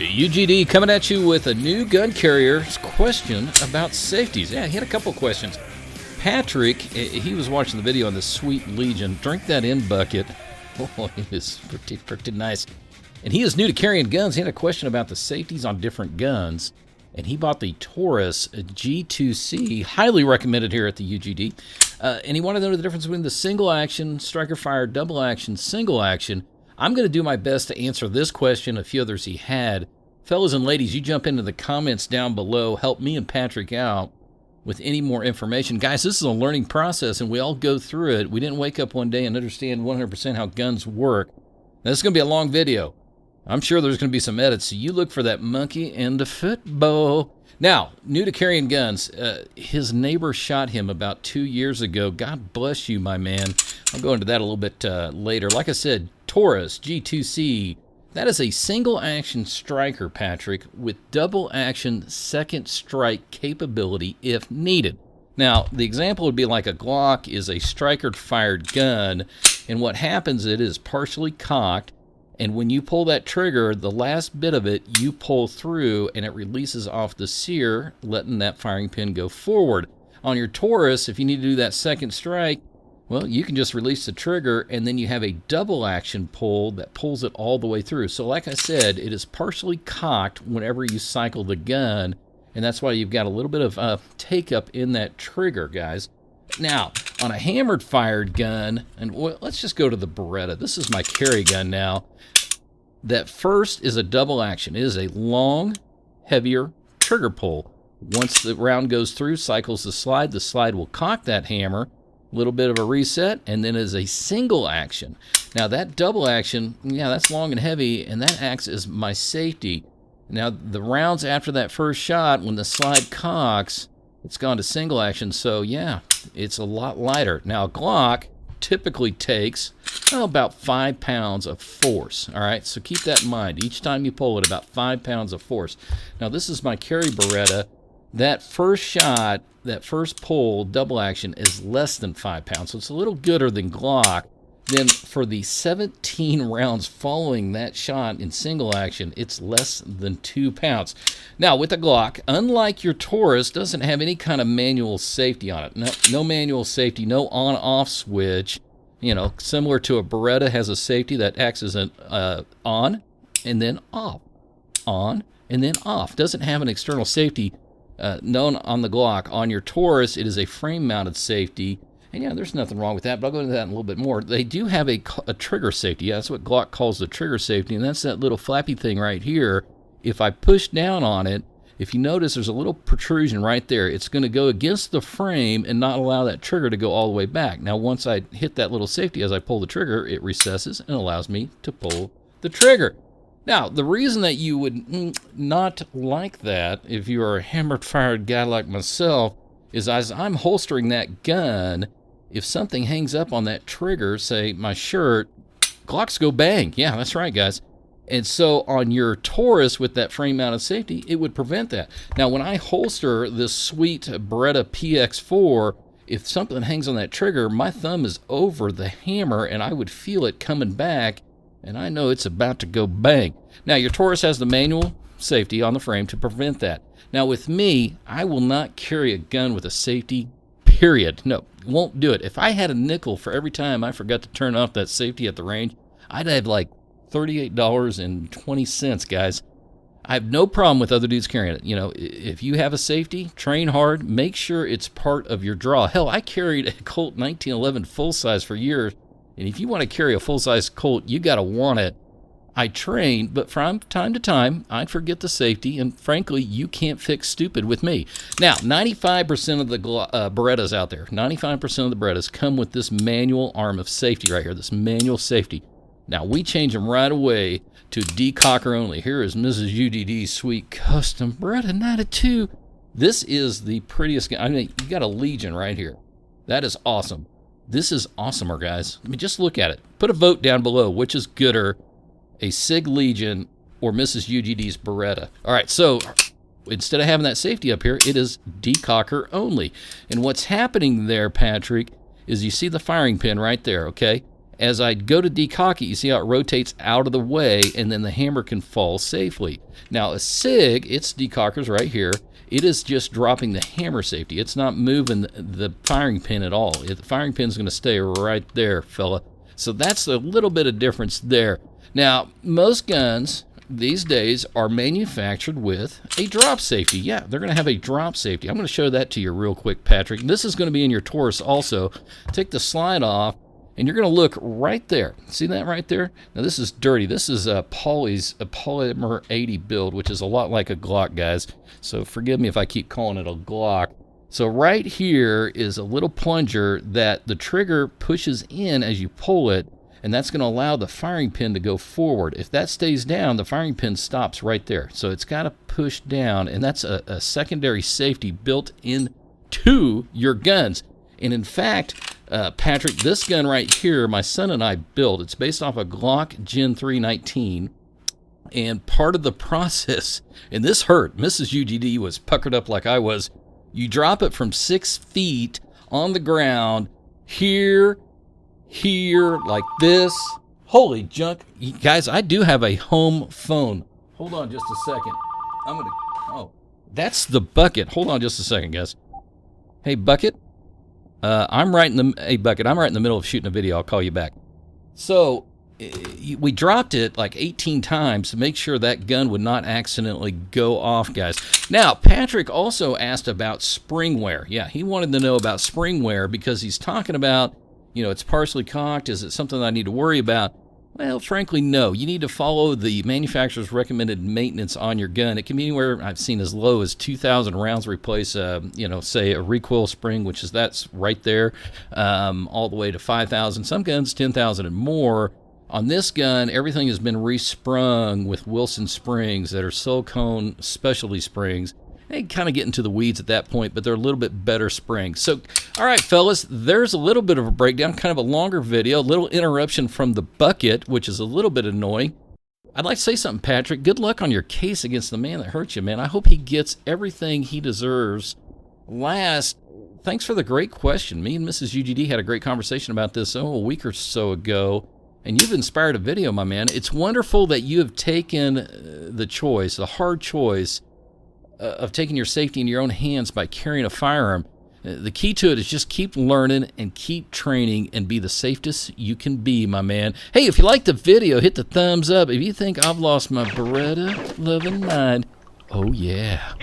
UGD coming at you with a new gun carrier's question about safeties. Yeah, he had a couple questions. Patrick, he was watching the video on the Sweet Legion. Drink that in bucket. Oh, it is pretty nice. And he is new to carrying guns. He had a question about the safeties on different guns. And he bought the Taurus G2c, highly recommended here at the UGD. And he wanted to know the difference between the single action, striker fire, double action, single action. I'm going to do my best to answer this question, a few others he had. Fellas and ladies, you jump into the comments down below. Help me and Patrick out with any more information. Guys, this is a learning process, and we all go through it. We didn't wake up one day and understand 100% how guns work. Now, this is going to be a long video. I'm sure there's going to be some edits, so you look for that monkey and the football. Now, new to carrying guns, his neighbor shot him about 2 years ago. God bless you, my man. I'll go into that a little bit later. Like I said, Taurus G2c, that is a single-action striker, Patrick, with double-action second strike capability if needed. Now, the example would be like a Glock is a striker-fired gun, and what happens, it is partially cocked, and when you pull that trigger, the last bit of it, you pull through, and it releases off the sear, letting that firing pin go forward. On your Taurus, if you need to do that second strike, well, you can just release the trigger, and then you have a double action pull that pulls it all the way through. So like I said, it is partially cocked whenever you cycle the gun, and that's why you've got a little bit of take-up in that trigger, guys. Now, on a hammered-fired gun, and let's just go to the Beretta. This is my carry gun now. That first is a double action. It is a long, heavier trigger pull. Once the round goes through, cycles the slide will cock that hammer, a little bit of a reset, and then is a single action. Now that double action, yeah, that's long and heavy, and that acts as my safety. Now the rounds after that first shot, when the slide cocks, it's gone to single action, so yeah, it's a lot lighter. Now a Glock typically takes about 5 pounds of force. All right, so keep that in mind. Each time you pull it, about 5 pounds of force. Now this is my carry Beretta. That first shot, that first pull, double action, is less than 5 pounds, so it's a little gooder than Glock. Then for the 17 rounds following that shot in single action, it's less than 2 pounds. Now with the Glock, unlike your Taurus, doesn't have any kind of manual safety on it. No manual safety, no on-off switch. You know, similar to a Beretta has a safety that acts as an on and then off. On and then off. Doesn't have an external safety known on the Glock. On your Taurus, it is a frame-mounted safety. And yeah, there's nothing wrong with that, but I'll go into that in a little bit more. They do have a trigger safety. Yeah, that's what Glock calls the trigger safety, and that's that little flappy thing right here. If I push down on it, if you notice there's a little protrusion right there, it's going to go against the frame and not allow that trigger to go all the way back. Now, once I hit that little safety, as I pull the trigger, it recesses and allows me to pull the trigger. Now, the reason that you would not like that, if you are a hammered-fired guy like myself, is as I'm holstering that gun, if something hangs up on that trigger, say my shirt, Glocks go bang. Yeah, that's right, guys. And so on your Taurus with that frame-mounted safety, it would prevent that. Now, when I holster this sweet Beretta PX4, if something hangs on that trigger, my thumb is over the hammer, and I would feel it coming back, and I know it's about to go bang. Now, your Taurus has the manual safety on the frame to prevent that. Now, with me, I will not carry a gun with a safety, period. No, won't do it. If I had a nickel for every time I forgot to turn off that safety at the range, I'd have like $38.20, guys. I have no problem with other dudes carrying it. You know, if you have a safety, train hard, make sure it's part of your draw. Hell, I carried a Colt 1911 full-size for years, and if you want to carry a full-size Colt, you got to want it. I trained, but from time to time, I'd forget the safety, and frankly, you can't fix stupid with me. Now, 95% of the Berettas out there, 95% of the Berettas come with this manual arm of safety right here, this manual safety. Now, we change them right away to decocker only. Here is Mrs. UDD's sweet custom Beretta 92. This is the prettiest gun. I mean, you got a Legion right here. That is awesome. This is awesomer, guys. I mean, just look at it. Put a vote down below. Which is gooder, a Sig Legion or Mrs. UGD's Beretta? All right, so instead of having that safety up here, it is decocker only. And what's happening there, Patrick, is you see the firing pin right there, okay? as I go to decock it, you see how it rotates out of the way, and then the hammer can fall safely. Now, a SIG, its decocker's right here. It is just dropping the hammer safety. It's not moving the firing pin at all. The firing pin's going to stay right there, fella. So that's a little bit of difference there. Now, most guns these days are manufactured with a drop safety. Yeah, they're going to have a drop safety. I'm going to show that to you real quick, Patrick. This is going to be in your Taurus also. Take the slide off, and you're going to look right there. See that right there? Now, this is dirty. This is a Polymer 80 build, which is a lot like a Glock, guys. So forgive me if I keep calling it a Glock. So right here is a little plunger that the trigger pushes in as you pull it, and that's going to allow the firing pin to go forward. If that stays down, the firing pin stops right there. So it's got to push down, and that's a secondary safety built into your guns. And in fact, Patrick, this gun right here, my son and I built. It's based off a Glock Gen 319. And part of the process, and this hurt, Mrs. UGD was puckered up like I was. You drop it from 6 feet on the ground, here, like this. Holy junk. Guys, I do have a home phone. Hold on just a second. That's the bucket. Hold on just a second, guys. Hey, bucket. I'm right in the middle of shooting a video. I'll call you back. So, we dropped it like 18 times to make sure that gun would not accidentally go off, guys. Now, Patrick also asked about spring wear. Yeah, he wanted to know about spring wear because he's talking about, you know, it's partially cocked. Is it something I need to worry about? Well, frankly, no. You need to follow the manufacturer's recommended maintenance on your gun. It can be anywhere, I've seen as low as 2,000 rounds replace, say a recoil spring, which is that's right there, all the way to 5,000. Some guns, 10,000 and more. On this gun, everything has been resprung with Wilson springs that are silicone specialty springs. They kind of get into the weeds at that point, but they're a little bit better springs. So, all right, fellas, there's a little bit of a breakdown, kind of a longer video, a little interruption from the bucket, which is a little bit annoying. I'd like to say something, Patrick. Good luck on your case against the man that hurt you, man. I hope he gets everything he deserves. Last, thanks for the great question. Me and Mrs. UGD had a great conversation about this a week or so ago. And you've inspired a video, my man. It's wonderful that you have taken the hard choice of taking your safety in your own hands by carrying a firearm. The key to it is just keep learning and keep training and be the safest you can be, my man. Hey, if you liked the video, hit the thumbs up. If you think I've lost my Beretta loving mind, oh yeah.